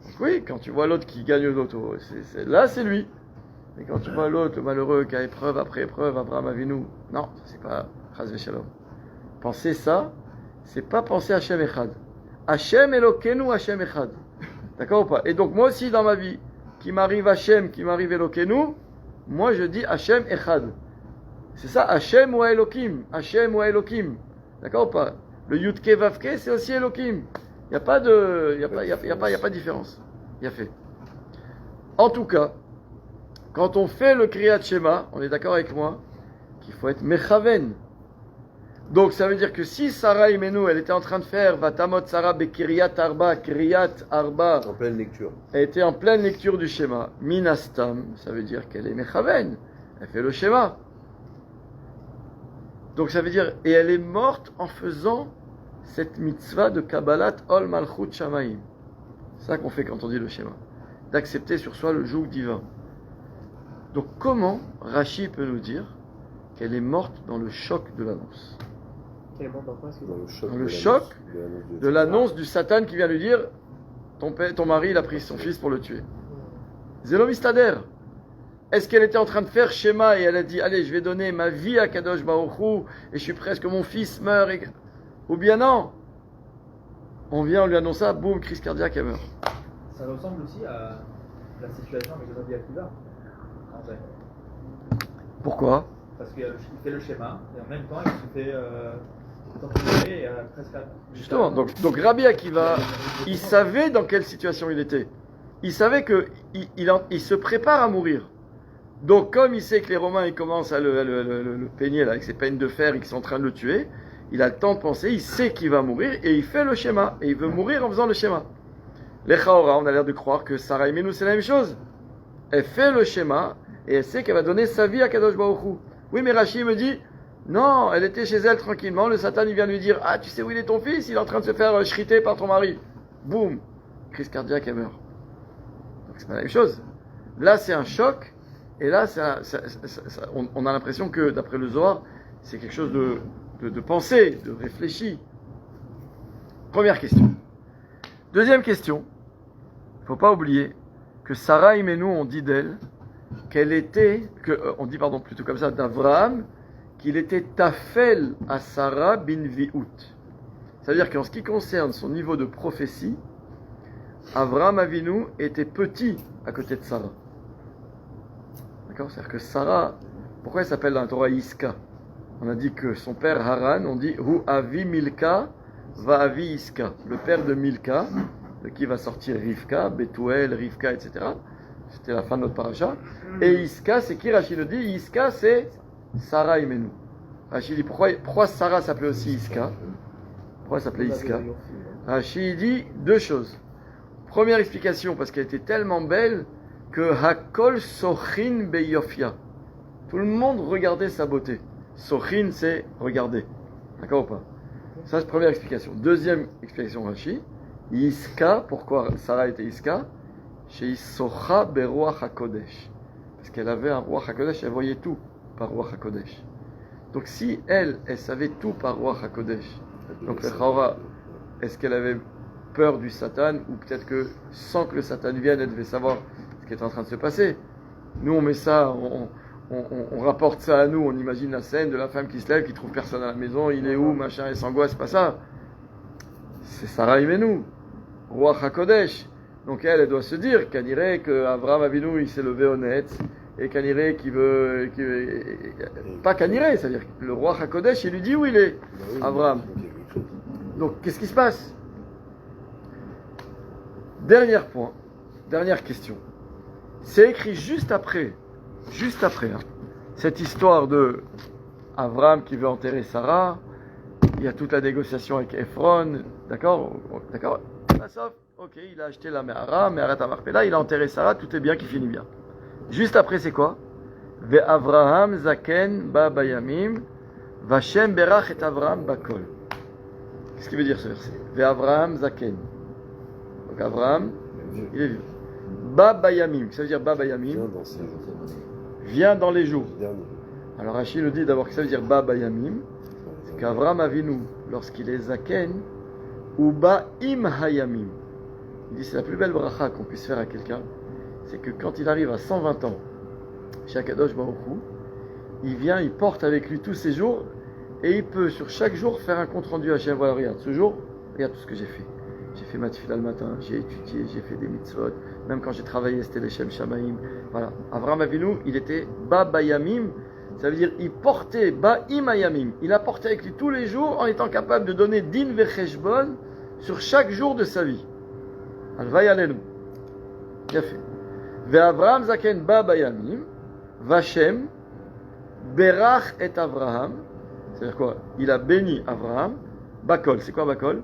Donc oui, quand tu vois l'autre qui gagne au loto, là c'est lui. Mais quand tu vois l'autre, le malheureux, qui a épreuve après épreuve, Abraham Avinu, non, c'est pas Chas v'Shalom. Penser ça, c'est pas penser à Hashem Echad. Hashem Elokenu, Hashem Echad. D'accord ou pas? Et donc moi aussi dans ma vie, qui m'arrive Hashem, qui m'arrive Elokenu, moi je dis Hashem Echad. C'est ça, Hashem ou Elokim. Hashem ou Elokim. D'accord ou pas? Le Yudke Vavke, c'est aussi Elokim. Il n'y a pas de, y a pas de différence. Il y a fait. En tout cas, quand on fait le Kriyat Shema, on est d'accord avec moi qu'il faut être Mechaven. Donc ça veut dire que si Sarah Imenu, elle était en train de faire Vatamot Sarah Bekiryat Arba, Kiryat Arba, En pleine lecture. elle était en pleine lecture du schéma. Minastam, ça veut dire qu'elle est Mechaven. Elle fait le schéma. Donc ça veut dire, et elle est morte en faisant cette mitzvah de Kabbalat Ol Malchut Shamaim. C'est ça qu'on fait quand on dit le schéma. D'accepter sur soi le joug divin. Donc comment Rashi peut nous dire qu'elle est morte dans le choc de l'annonce? Quel bon pourquoi est-ce que Dans le choc, Dans le de choc l'annonce de l'annonce du Satan qui vient lui dire ton mari il a pris son fils pour le tuer. Zélo Mistader. Est-ce qu'elle était en train de faire schéma et elle a dit allez je vais donner ma vie à Kadosh Baruch Hu et je suis presque que mon fils meurt ou bien non? On vient, on lui annonce ça, boum, crise cardiaque, elle meurt. Ça ressemble aussi à la situation avec Rabbi Akiva, en vrai. Pourquoi? Parce qu'il fait le schéma, et en même temps, il se fait Et presque Justement, donc Rabbi Akiva, il savait dans quelle situation il était. Il savait que il se prépare à mourir. Donc comme il sait que les Romains ils commencent à le peigner là, avec ses peines de fer et qu'ils sont en train de le tuer, il a le temps de penser, il sait qu'il va mourir et il fait le schéma. Et il veut mourir en faisant le schéma. Les Chaora, on a l'air de croire que Sarah Imenu c'est la même chose. Elle fait le schéma et elle sait qu'elle va donner sa vie à Kadosh Baruch Hu. Oui, mais Rashi me dit, non, elle était chez elle tranquillement, le Satan il vient lui dire, ah tu sais où il est ton fils, il est en train de se faire shriter par ton mari. Boum, crise cardiaque, elle meurt. Donc c'est pas la même chose. Là c'est un choc, et là on a l'impression que d'après le Zohar, c'est quelque chose de pensé, de réfléchi. Première question. Deuxième question, il ne faut pas oublier que Sarah Imenu, on dit d'elle, on dit plutôt comme ça, d'Avraham, qu'il était tafel à Sarah bin Vihout. C'est-à-dire qu'en ce qui concerne son niveau de prophétie, Avraham Avinu était petit à côté de Sarah. D'accord ? C'est-à-dire que Sarah, pourquoi elle s'appelle dans la Torah Iska ? On a dit que son père Haran, on dit Hu Avi Milka, va Avi Iska. Le père de Milka, de qui va sortir Rivka, Betuel, Rivka, etc. C'était la fin de notre paracha. Et Iska, c'est qui Rachid le dit ? Iska, c'est Sarah Imenu. Rachid dit pourquoi Sarah s'appelait aussi Iska ? Pourquoi elle s'appelait Iska ? Rachid dit deux choses. Première explication, parce qu'elle était tellement belle que Hakol Sochin Beyofia. Tout le monde regardait sa beauté. Sochin, c'est regarder. D'accord ou pas ? Ça, c'est la première explication. Deuxième explication, Rachid. Iska, pourquoi Sarah était Iska ? Chez Isocha Beruach HaKodesh. Parce qu'elle avait un Ruach HaKodesh, elle voyait tout par Ruach HaKodesh. Donc si elle savait tout par Ruach HaKodesh, donc est-ce qu'elle avait peur du Satan, ou peut-être que sans que le Satan vienne, elle devait savoir ce qui est en train de se passer. Nous on met ça, on rapporte ça à nous, on imagine la scène de la femme qui se lève, qui trouve personne à la maison, il est où, machin, elle s'angoisse, c'est pas ça. C'est Sarah Imenu, Ruach HaKodesh. Donc elle doit se dire qu'Anirait qu'Avraham Avinu il s'est levé honnête, et qu'Anirait pas qu'Anirait, c'est-à-dire que le roi HaKodesh il lui dit où il est, Avraham. Donc qu'est-ce qui se passe ? Dernier point, dernière question. C'est écrit juste après cette histoire de Avraham qui veut enterrer Sarah. Il y a toute la négociation avec Ephron, d'accord. Ok, il a acheté la Meharat Amarpela, il a enterré Sarah, tout est bien qui finit bien. Juste après, c'est quoi ? Ve Avraham Zaken ba bayamim, Vashem berach et Avraham bakol. Qu'est-ce qu'il veut dire ce verset ? Ve Avraham Zaken. Donc Avraham, il est vieux. Ba bayamim, ça veut dire ba bayamim. Vient dans les jours. Alors Rachid nous dit d'abord que ça veut dire ba bayamim, c'est qu'Avraham Avinu, lorsqu'il est Zaken, ou ba im hayamim. Il dit c'est la plus belle bracha qu'on puisse faire à quelqu'un, c'est que quand il arrive à 120 ans, chez Akadosh Baruch Hu, il vient, il porte avec lui tous ses jours, et il peut sur chaque jour faire un compte rendu à Hachem. Voilà, regarde, ce jour, regarde tout ce que j'ai fait. J'ai fait ma tefila le matin, j'ai étudié, j'ai fait des mitzvot, même quand j'ai travaillé, c'était les Shem Shamaim. Voilà, Avraham Avinu, il était Ba Bayamim, ça veut dire il portait Ba Imayamim, il a porté avec lui tous les jours en étant capable de donner Din Vecheshbon sur chaque jour de sa vie. Alvay alenu. Bien fait. Ve'Avraham zaken ba bayamim, Vashem berach et Avraham. C'est-à-dire quoi ? Il a béni Avraham. Bakol, c'est quoi Bakol ?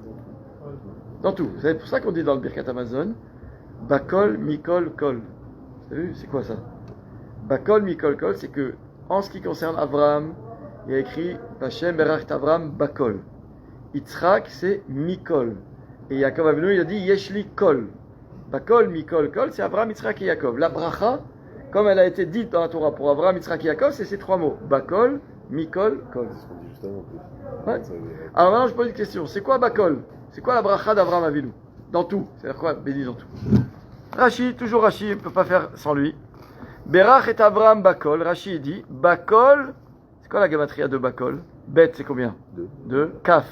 Dans tout. C'est pour ça qu'on dit dans le Birkat Amazon, Bakol, Mikol, Kol. Vous avez vu, c'est quoi ça ? Bakol, Mikol, Kol, c'est que en ce qui concerne Avraham, il y a écrit Vashem berach et Avraham Bakol. Yitzhak, c'est Mikol. Et Yaakov Avinu, il a dit Yeshli Kol. Bakol, Mikol, Kol, c'est Avraham, Yitzhak et Yaakov. La bracha, comme elle a été dite dans la Torah pour Avraham, Yitzhak et Yaakov, c'est ces trois mots. Bakol, Mikol, Kol. C'est ce qu'on dit juste avant. Ouais. Alors maintenant, je pose une question. C'est quoi Bakol ? C'est quoi la bracha d'Avraham Avinu ? Dans tout. C'est-à-dire quoi ? Béni dans tout. Rashi, toujours Rashi, on ne peut pas faire sans lui. Berach et Avraham Bakol. Rashi dit Bakol, c'est quoi la gamatria de Bakol ? Bet, c'est combien ? 2. Kaf,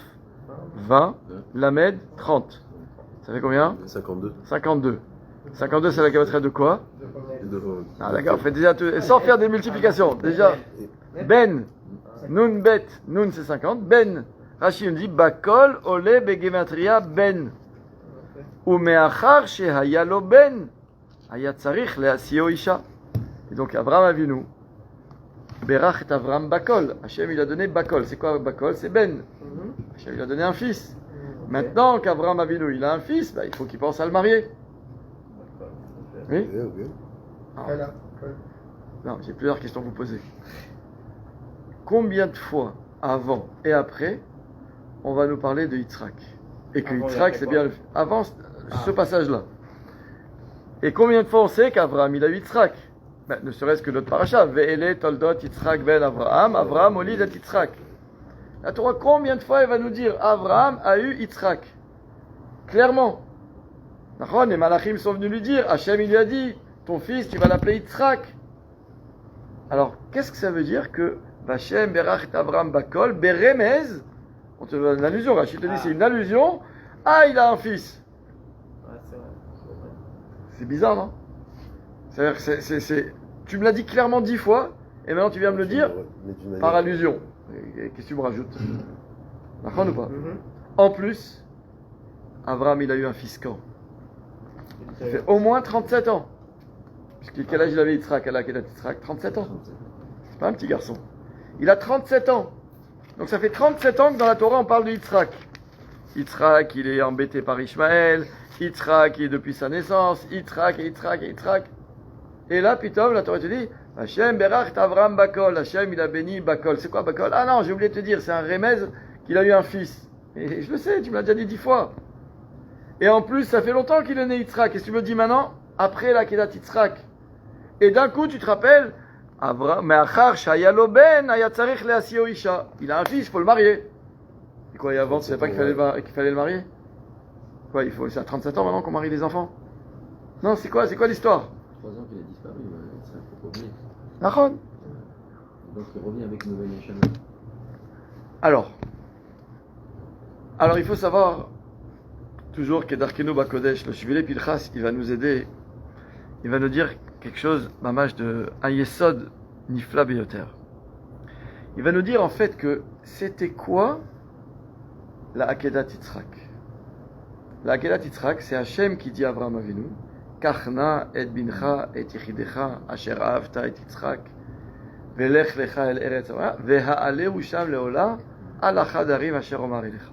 20. Lamed, 30. Ça fait combien ? 52. 52. 52, c'est la gamatria de quoi ? Ah d'accord, faites déjà tout, sans faire des multiplications. Déjà, Ben, Nun Bet, Nun c'est 50. Ben, Rashi nous dit Bakol ole begematria ben. Ou meachar shehaya lo ben. Haya tzarich leasio isha. Et donc Avraham Avinu, Berach et Avraham Bakol. Hachem il a donné Bakol. C'est quoi Bakol? C'est Ben. Hachem il a donné un fils. Maintenant qu'Avraham Avinu il a un fils, bah, il faut qu'il pense à le marier. Oui. Ok. Voilà. Non, j'ai plusieurs questions à vous poser. Combien de fois avant et après on va nous parler de Yitzhak? Et que Avant et Yitzhak après c'est quoi? bien avant ce passage-là. Et combien de fois on sait qu'Avraham il a eu Yitzhak? Ben, ne serait-ce que notre paracha. Ve'ele toldot Yitzhak ben Avraham, Avraham olid et Yitzhak. La Torah, combien de fois elle va nous dire Avraham a eu Yitzhak? Clairement. D'accord, les malachim sont venus lui dire, Hachem il lui a dit, ton fils tu vas l'appeler Yitzhak. Alors, qu'est-ce que ça veut dire que Vachem berach et Avraham bakol beremez? On te donne une allusion, Rachid te dit c'est une allusion. Ah, il a un fils. Ouais, c'est vrai. C'est bizarre, non? C'est-à-dire que tu me l'as dit clairement 10 fois, et maintenant tu viens me le dire Mais d'une par manière- allusion. Et qu'est-ce que tu me rajoutes? D'accord ou pas? Mhm. En plus, Avraham il a eu un fils quand? Il fait au moins 37 ans. Puisque quel âge il avait Yitzhak? Quel âge il a Yitzhak? 37 ans. C'est pas un petit garçon. Il a 37 ans. Donc ça fait 37 ans que dans la Torah on parle de Yitzhak. Yitzhak il est embêté par Ishmaël. Yitzhak il est depuis sa naissance. Yitzhak. Et là, pitom, la Torah te dit Hachem berach Avraham bakol. Hachem il a béni bakol. C'est quoi bakol? Ah non, j'ai oublié de te dire, c'est un remez qu'il a eu un fils. Et je le sais, tu me l'as déjà dit 10 fois. Et en plus, ça fait longtemps qu'il est né Yitzhak. Qu'est-ce que tu me dis maintenant? Après la Kedat Yitzhak. Et d'un coup, tu te rappelles Me'achar shayalo ben haya tzarich leasio isha. Il a un fils, il faut le marier. Et quoi, et avant, tu savais pas qu'il fallait le marier? Quoi, c'est à 37 ans maintenant qu'on marie les enfants? Non, c'est quoi l'histoire? 3 ans qu'il a disparu, ça faut pas oublier. Nachon. Donc il revient avec une nouvelle Neshama. Alors, il faut savoir toujours que Darkenu Bakodesh, le Shvile Pilchas, il va nous aider. Il va nous dire quelque chose, mamage de un yesod nifla beyoter. Il va nous dire en fait que c'était quoi la Akedat Yitzhak. La Akedat Yitzhak, c'est Hachem qui dit à Avraham Avinu, Kachna et bincha et yichidecha asher ahavta et Yitzhak, velech lecha el eretz veha'aleu sham leola al achadarim asher omar elecha.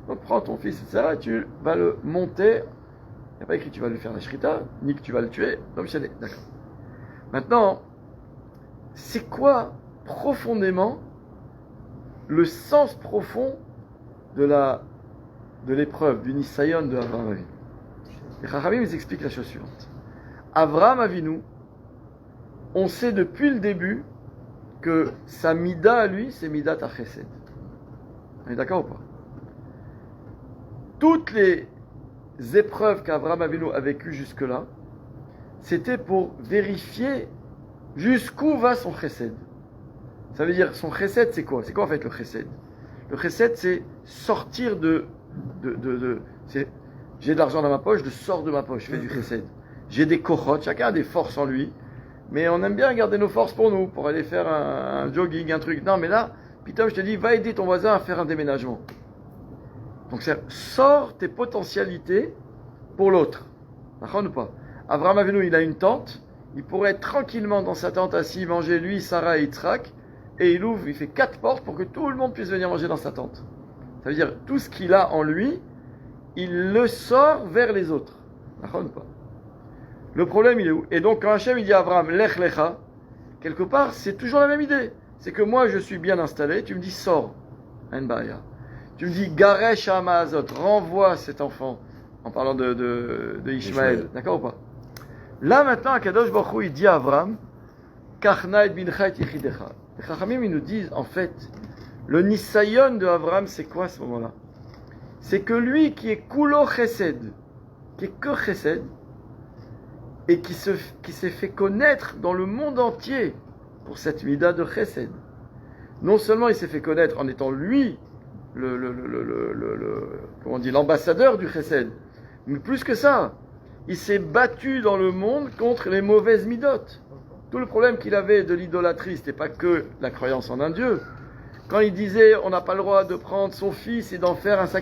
Donc prends ton fils, etc. Tu vas le monter. Il n'y a pas écrit tu vas lui faire la shrita, ni que tu vas le tuer. Donc je sais, d'accord. Maintenant, c'est quoi profondément le sens profond de l'épreuve, du Nisayon de Avraham Avinu? Les Chachamim ils expliquent la chose suivante. Avraham Avinu, on sait depuis le début que sa mida à lui, c'est midat achesed. On est d'accord ou pas? Toutes les épreuves qu'Avraham Avinu a vécues jusque-là, c'était pour vérifier jusqu'où va son chesed. Ça veut dire, son chesed, c'est quoi? C'est quoi en fait le chesed? Le chesed, c'est sortir j'ai de l'argent dans ma poche, je sors de ma poche, je fais du chesed. J'ai des kochot, chacun a des forces en lui, mais on aime bien garder nos forces pour nous, pour aller faire un jogging, un truc. Non, mais là, putain, je te dis, va aider ton voisin à faire un déménagement. Donc, sors tes potentialités pour l'autre. D'accord ou pas? Avraham Avinu, il a une tente. Il pourrait être tranquillement dans sa tente assis, manger lui, Sarah et Yitzhak. Et il ouvre, il fait 4 portes pour que tout le monde puisse venir manger dans sa tente. Ça veut dire, tout ce qu'il a en lui, il le sort vers les autres. D'accord ou pas? Le problème, il est où? Et donc, quand Hachem, il dit à Avraham, Lech Lecha, quelque part, c'est toujours la même idée. C'est que moi, je suis bien installé, tu me dis, sors. En Baya. Tu me dis, Garesh Hamazot, renvoie cet enfant, en parlant de Ishmaël. D'accord ou pas? Là, maintenant, Akadosh Baruch Hu, il dit à Avraham, Kachna et bincha et yichidecha. Les Chachamim, ils nous disent, en fait, le Nisayon de Avraham, c'est quoi à ce moment-là? C'est que lui qui est Kulo Chesed, qui est que Chesed, et qui s'est fait connaître dans le monde entier pour cette mida de Chesed. Non seulement il s'est fait connaître en étant lui comment on dit, l'ambassadeur du Chesed, mais plus que ça, il s'est battu dans le monde contre les mauvaises midotes. Tout le problème qu'il avait de l'idolâtrie, c'était pas que la croyance en un Dieu. quand il disait on n'a pas le droit de prendre son fils et d'en faire un sacrifice.